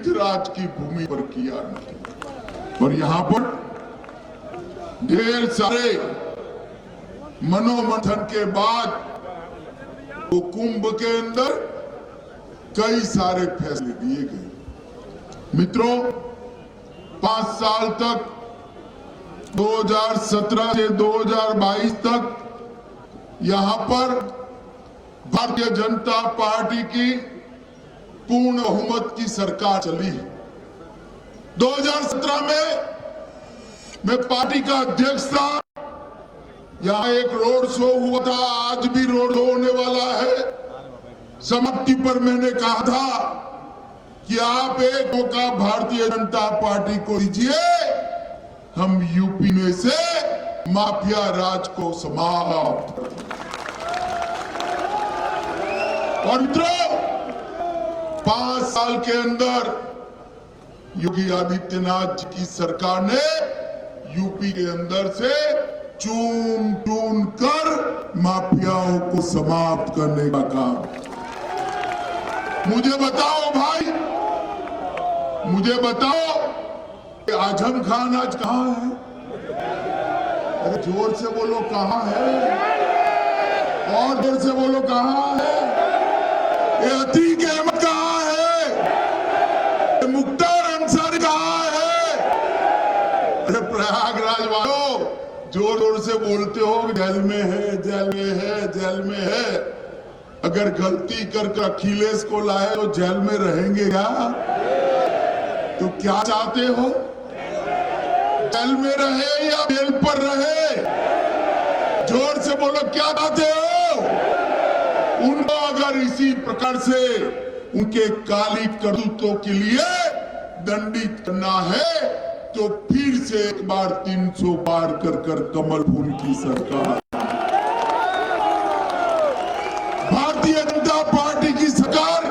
राज की भूमि पर किया नहीं। और यहाँ पर ढेर सारे मनोमंथन के बाद वो कुंभ के अंदर कई सारे फैसले दिए गए। मित्रों, 5 साल तक 2017 से 2022 तक यहां पर भारतीय जनता पार्टी की पूर्ण बहुमत की सरकार चली है। 2017 में मैं पार्टी का अध्यक्ष था। यहां एक रोड शो हुआ था, आज भी रोड शो होने वाला है। समाप्ति पर मैंने कहा था कि आप एक मौका भारतीय जनता पार्टी को दीजिए, हम यूपी में से माफिया राज को समाप्त कर देंगे। और मित्रों, 5 साल के अंदर योगी आदित्यनाथ जी की सरकार ने यूपी के अंदर से चून चून कर माफियाओं को समाप्त करने का काम। मुझे बताओ भाई, मुझे बताओ कि आजम खान आज कहां है? अरे जोर से बोलो, कहां है? और जोर से बोलो, कहां है? ये अतीक अहमद कहां है? ये मुख्तार अंसारी कहां है? अरे प्रयागराज वालों, जोर जोर से बोलते हो कि जेल में है, जेल में है, जेल में है। अगर गलती कर अखिलेश को लाए तो जेल में रहेंगे क्या? तो क्या चाहते हो, जेल में रहे या बेल पर रहे? जोर से बोलो, क्या चाहते हो? उनको अगर इसी प्रकार से उनके काली करतूतों के लिए दंडित करना है तो फिर से एक बार 300 पार कर कमल फूल की सरकार, भारतीय जनता पार्टी की सरकार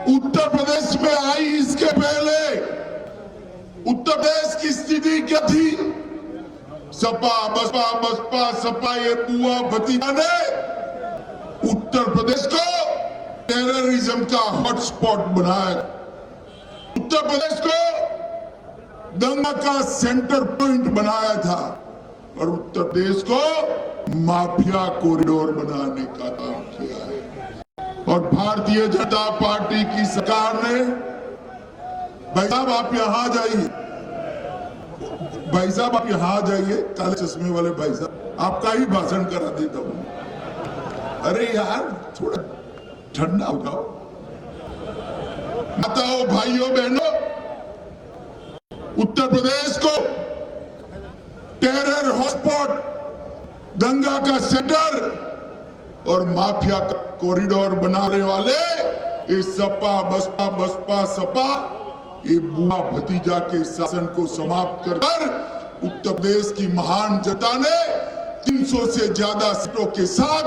उत्तर प्रदेश में आई। इसके पहले उत्तर प्रदेश की स्थिति क्या थी? सपा बसपा, बसपा सपा, ये बुआ भतीजा ने उत्तर प्रदेश को टेररिज्म का हॉटस्पॉट बनाया, उत्तर प्रदेश को दंगा का सेंटर पॉइंट बनाया था और उत्तर प्रदेश को माफिया कॉरिडोर बनाने का काम किया है। और भारतीय जनता पार्टी की सरकार ने, भाई साहब आप यहां जाइए, भाई साहब आप यहां जाइए, काले चश्मे वाले भाई साहब, आपका ही भाषण करा देता हूं। अरे यार थोड़ा ठंडा हो जाओ। माताओं, भाइयों, बहनों, उत्तर प्रदेश को टेरर हॉटस्पॉट, दंगा का सेंटर और माफिया का कॉरिडोर बनाने वाले इस सपा बसपा, बसपा सपा, ये बुआ भतीजा के शासन को समाप्त कर उत्तर प्रदेश की महान जनता ने 300 से ज्यादा सीटों के साथ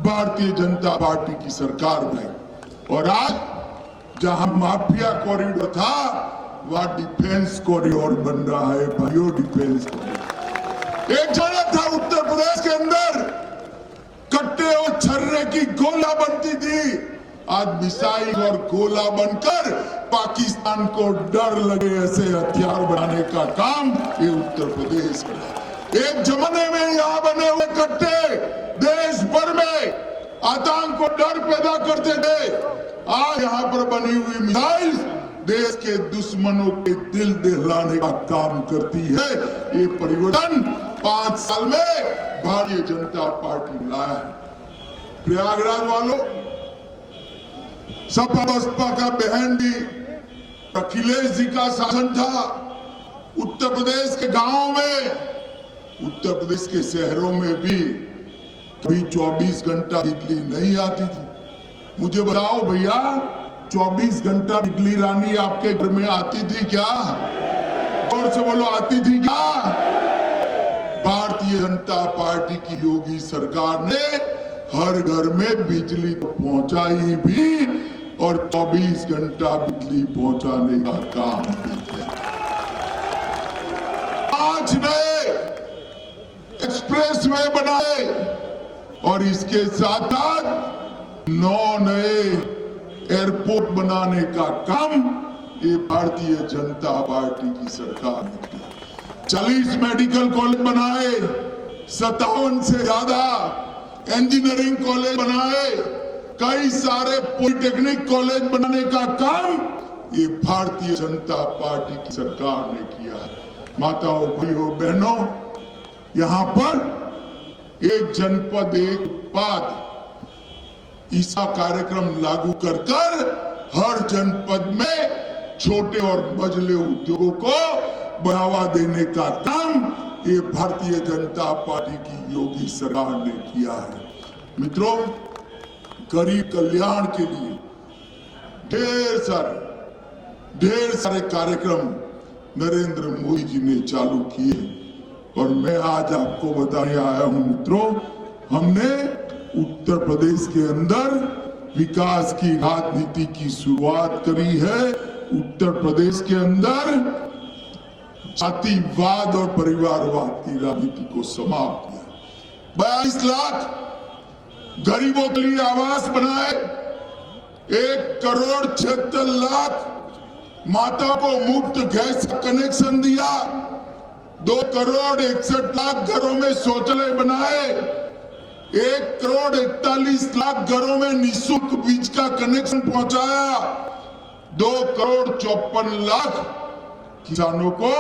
भारतीय जनता पार्टी की सरकार बनाई। और आज जहां माफिया कॉरिडोर था, वहां डिफेंस कॉरिडोर बन रहा है भाइयों, डिफेंस कॉरिडोर। एक जगह था उत्तर प्रदेश के अंदर कट्टे और छर्रे की गोला बनती थी, आज मिसाइल और गोला बनकर पाकिस्तान को डर लगे ऐसे हथियार बनाने का काम ये उत्तर प्रदेश का। एक जमाने में यहाँ बने हुए कट्टे देश भर में आतंक को डर पैदा करते थे, आज यहाँ पर बनी हुई मिसाइल देश के दुश्मनों के दिल दहलाने का काम करती है। ये परिवर्तन 5 साल में भारतीय जनता पार्टी लाया है। प्रयागराज वालों, सपा बसपा का बहन भी अखिलेश जी का शासन था। उत्तर प्रदेश के गांवों में, उत्तर प्रदेश के शहरों में भी कभी 24 घंटा बिजली नहीं आती थी। मुझे बताओ भैया, 24 घंटा बिजली रानी आपके घर में आती थी क्या? और से बोलो, आती थी क्या? भारतीय जनता पार्टी की योगी सरकार ने हर घर में बिजली तो पहुंचाई भी और 24 घंटा बिजली पहुंचाने का काम भी किया। आज नए एक्सप्रेस वे बनाए और इसके साथ साथ 9 नए एयरपोर्ट बनाने का काम ये भारतीय जनता पार्टी की सरकार ने किया। 40 मेडिकल कॉलेज बनाए, 57 से ज्यादा इंजीनियरिंग कॉलेज बनाए, कई सारे पॉलिटेक्निक कॉलेज बनाने का काम ये भारतीय जनता पार्टी की सरकार ने किया है। माताओं, भाइयों, बहनों, यहाँ पर एक जनपद एक उत्पाद ऐसा कार्यक्रम लागू कर हर जनपद में छोटे और मझले उद्योगों को बढ़ावा देने का काम ये भारतीय जनता पार्टी की योगी सरकार ने किया है। मित्रों, गरीब कल्याण के लिए ढेर सारे कार्यक्रम नरेंद्र मोदी जी ने चालू किए और मैं आज आपको बताने आया हूं मित्रों, हमने उत्तर प्रदेश के अंदर विकास की राजनीति की शुरुआत करी है। उत्तर प्रदेश के अंदर जातिवाद और परिवारवाद की राजनीति को समाप्त किया। 22 लाख गरीबों के लिए आवास बनाए, 1 करोड़ 76 लाख माता को मुफ्त गैस कनेक्शन दिया, 2 करोड़ 61 लाख घरों में शौचालय बनाए, 1 करोड़ 41 लाख घरों में निःशुल्क बीज का कनेक्शन पहुंचाया, 2 करोड़ 54 लाख किसानों को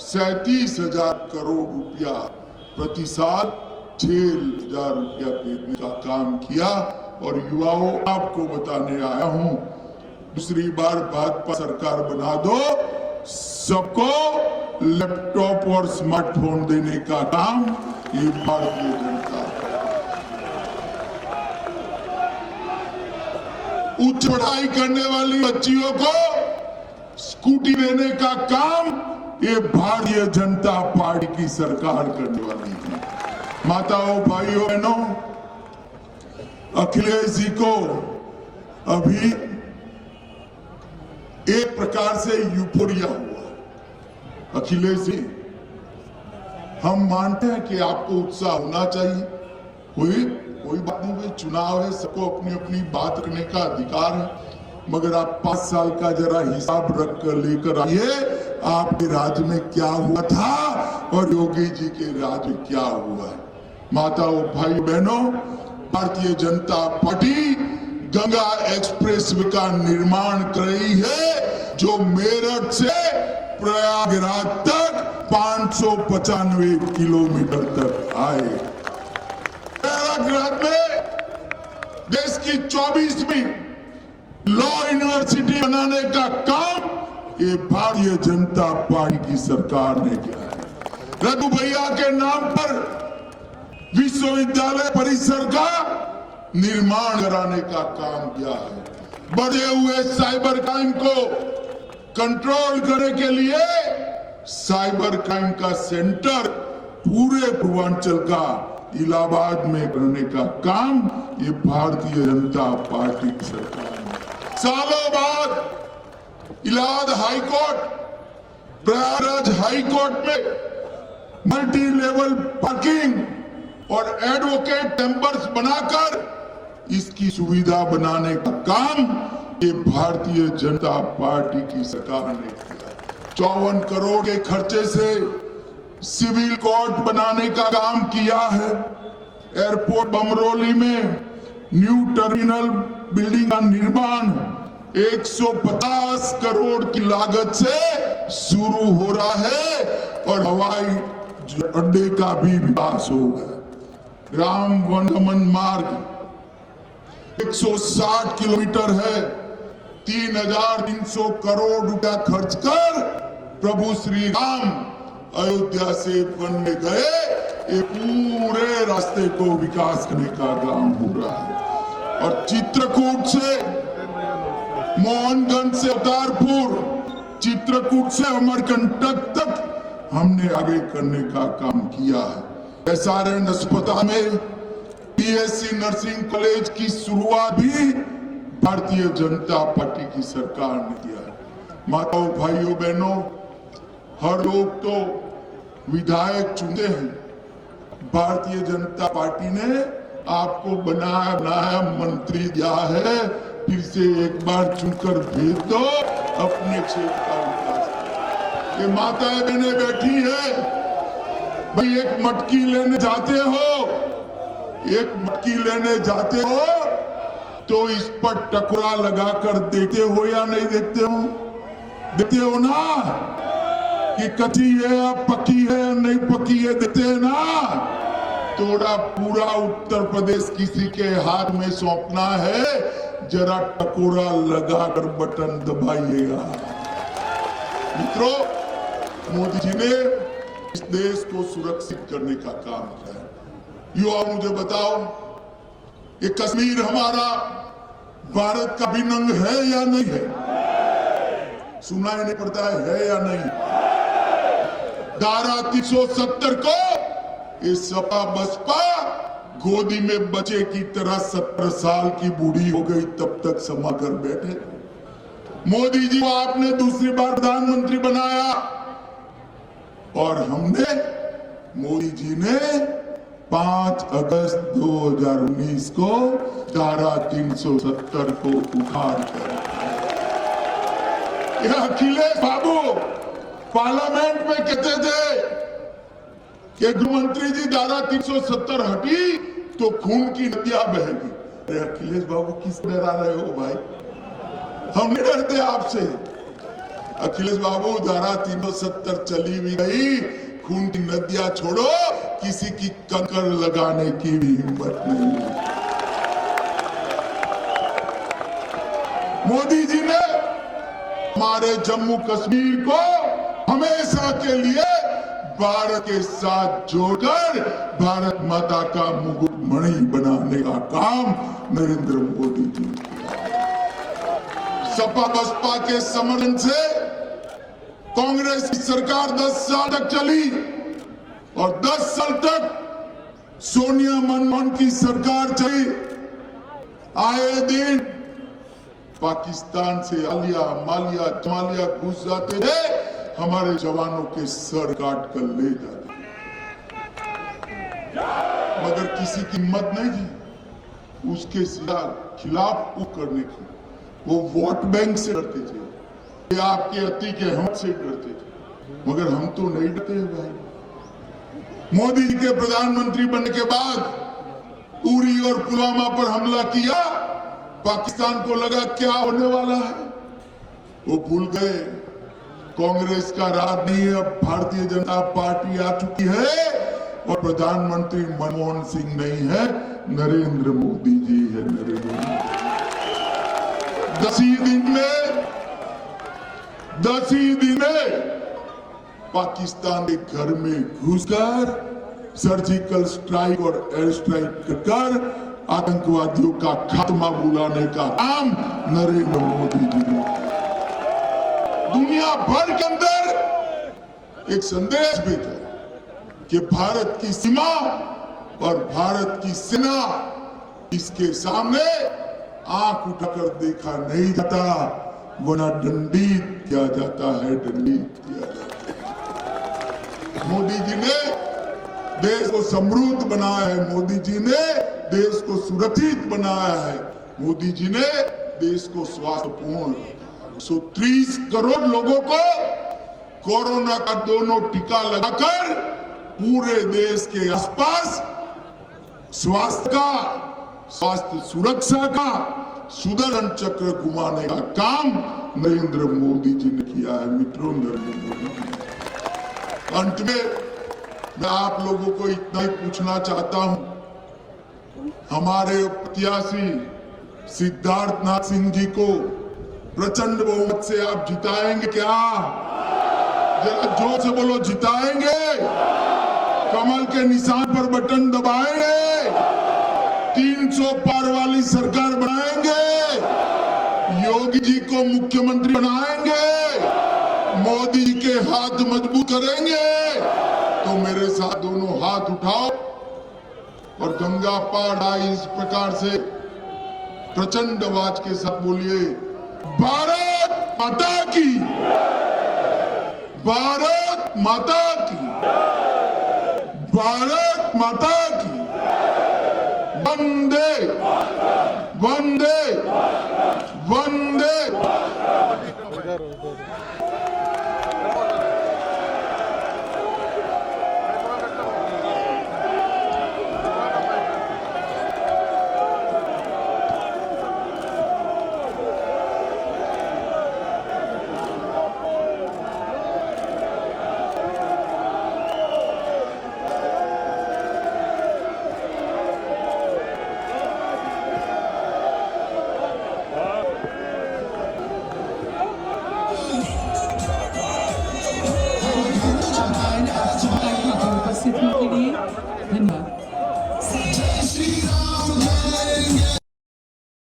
37,000 करोड़ रुपया प्रति साल 6,000 रुपया देने का काम किया। और युवाओं, आपको बताने आया हूं, दूसरी बार भाजपा सरकार बना दो, सबको लैपटॉप और स्मार्टफोन देने का काम ये भारतीय जनता। उच्च पढ़ाई करने वाली बच्चियों को स्कूटी देने का काम ये भारतीय जनता पार्टी की सरकार करने वाली है। माताओं, भाइयों, बहनों, अखिलेश जी को अभी एक प्रकार से यूफोरिया हुआ। अखिलेश जी, हम मानते हैं कि आपको उत्साह होना चाहिए, कोई बात नहीं भाई, चुनाव है, सबको अपनी अपनी बात करने का अधिकार है, मगर आप 5 साल का जरा हिसाब रख कर लेकर आइए, आपके राज्य में क्या हुआ था और योगी जी के राज्य में क्या हुआ है। माताओं, भाई बहनों, Bharatiya Janata party Ganga express way का निर्माण कर रही है, जो मेरठ से प्रयागराज तक 595 किलोमीटर तक आए। प्रयागराज में देश की 24वीं लॉ यूनिवर्सिटी बनाने का काम ये भारतीय जनता पार्टी की सरकार ने किया है। रघु भैया के नाम पर विश्वविद्यालय परिसर का निर्माण कराने का काम किया है। बढ़े हुए साइबर क्राइम को कंट्रोल करने के लिए साइबर क्राइम का सेंटर पूरे पूर्वांचल का इलाहाबाद में करने का काम ये भारतीय जनता पार्टी की सरकार ने। सालों बाद इलाहाबाद हाईकोर्ट, प्रयागराज हाईकोर्ट में मल्टी लेवल पार्किंग और एडवोकेट चैंबर्स बनाकर इसकी सुविधा बनाने का काम ये भारतीय जनता पार्टी की सरकार ने किया। 54 करोड़ के खर्चे से सिविल कोर्ट बनाने का काम किया है। एयरपोर्ट बमरोली में न्यू टर्मिनल बिल्डिंग का निर्माण 150 करोड़ की लागत से शुरू हो रहा है और हवाई अड्डे का भी विकास होगा। राम वनगमन मार्ग 160 किलोमीटर है, 3,300 करोड़ रुपया खर्च कर प्रभु श्री राम अयोध्या से वन में गए, ये पूरे रास्ते को विकास करने का काम हो रहा है। और चित्रकूट से मोहनगंज से अवतारपुर, चित्रकूट से अमरकंटक तक हमने आगे करने का काम किया है। SRN अस्पताल में BSc नर्सिंग कॉलेज की शुरुआत भी भारतीय जनता पार्टी की सरकार ने किया है। माताओं, भाइयों, बहनों, हर लोग तो विधायक चुनते हैं, भारतीय जनता पार्टी ने आपको बनाया मंत्री दिया है, फिर से एक बार चुनकर भेज दो अपने क्षेत्र का विकास। ये माताएं बहनें बैठी है, भाई एक मटकी लेने जाते हो, एक मटकी लेने जाते हो तो इस पर टकोरा लगाकर देखते हो या नहीं देखते हो? देखते हो ना कि कच्ची है या पक्की है या नहीं पक्की है, देखते हैं ना। थोड़ा पूरा उत्तर प्रदेश किसी के हाथ में सौंपना है, जरा टकोरा लगाकर बटन दबाइएगा। मित्रों, मोदी जी ने इस देश को सुरक्षित करने का काम किया है। युवा मुझे बताओ, ये कश्मीर हमारा भारत का अभिन्न अंग है या नहीं है? सुना ही नहीं पड़ता है या नहीं? धारा 370 को ये सपा बसपा गोदी में बच्चे की तरह 70 साल की बूढ़ी हो गई तब तक समा कर बैठे। मोदी जी को आपने दूसरी बार प्रधानमंत्री बनाया और हमने, मोदी जी ने 5 अगस्त 2019 को धारा 370 को उखाड़ कर, अखिलेश बाबू पार्लियामेंट में कहते थे कि गृहमंत्री जी धारा 370 हटी तो खून की नदियां बहेगी। अरे अखिलेश बाबू किस डरा रहे हो भाई? हम नहीं डरते आपसे। अखिलेश बाबू धारा 370 चली भी गई, खून की नदियां छोड़ो, किसी की कंकर लगाने की भी हिम्मत नहीं। मोदी जी ने हमारे जम्मू कश्मीर को हमेशा के लिए भारत के साथ जोड़कर भारत माता का मुकुट मणि बनाने का काम नरेंद्र मोदी जी ने किया। सपा बसपा के समर्थन से कांग्रेस की सरकार 10 साल तक चली और 10 साल तक सोनिया मनमोहन की सरकार चली। आए दिन पाकिस्तान से आलिया मालिया जमालिया घुस जाते थे, हमारे जवानों के सर काट कर ले जाते, मगर किसी की हिम्मत नहीं थी उसके खिलाफ करने की। वो वोट बैंक से डरते थे, ये आपके अति के हिम्मत से डरते थे, मगर हम तो नहीं डरते भाई। मोदी जी के प्रधानमंत्री बनने के बाद उरी और पुलवामा पर हमला किया, पाकिस्तान को लगा क्या होने वाला है, वो भूल गए कांग्रेस का राज नहीं है, अब भारतीय जनता पार्टी आ चुकी है और प्रधानमंत्री मनमोहन सिंह नहीं है, नरेंद्र मोदी जी है। नरेंद्र मोदी 10 ही दिन में पाकिस्तान के घर में घुसकर सर्जिकल स्ट्राइक और एयर स्ट्राइक कर आतंकवादियों का खात्मा बुलाने का काम नरेंद्र मोदी जी ने। दुनिया भर के अंदर एक संदेश भेजा कि भारत की सीमा और भारत की सेना, इसके सामने आंख उठाकर देखा नहीं जाता, वरना दंडित किया जाता है, दंडित किया जाता है। मोदी जी ने देश को समृद्ध बनाया है, मोदी जी ने देश को सुरक्षित बनाया है, मोदी जी ने देश को स्वास्थ्यपूर्ण 130 करोड़ लोगों को कोरोना का दोनों टीका लगाकर पूरे देश के आसपास स्वास्थ्य सुरक्षा का सुदर्शन चक्र घुमाने का काम नरेंद्र मोदी जी ने किया है। मित्रों, नरेंद्र मोदी जी। अंत में मैं आप लोगों को इतना ही पूछना चाहता हूं, हमारे प्रत्याशी सिद्धार्थनाथ सिंह जी को प्रचंड बहुमत से आप जिताएंगे क्या? जरा जोर से बोलो, जिताएंगे? कमल के निशान पर बटन दबाएंगे? 300 पार वाली सरकार बनाएंगे? योगी जी को मुख्यमंत्री बनाएंगे? मोदी जी के हाथ मजबूत करेंगे? तो मेरे साथ दोनों हाथ उठाओ और गंगा पार आई इस प्रकार से प्रचंड आवाज के साथ बोलिए, भारत माता की, भारत माता की, भारत माता की, वंदे वंदे वंदे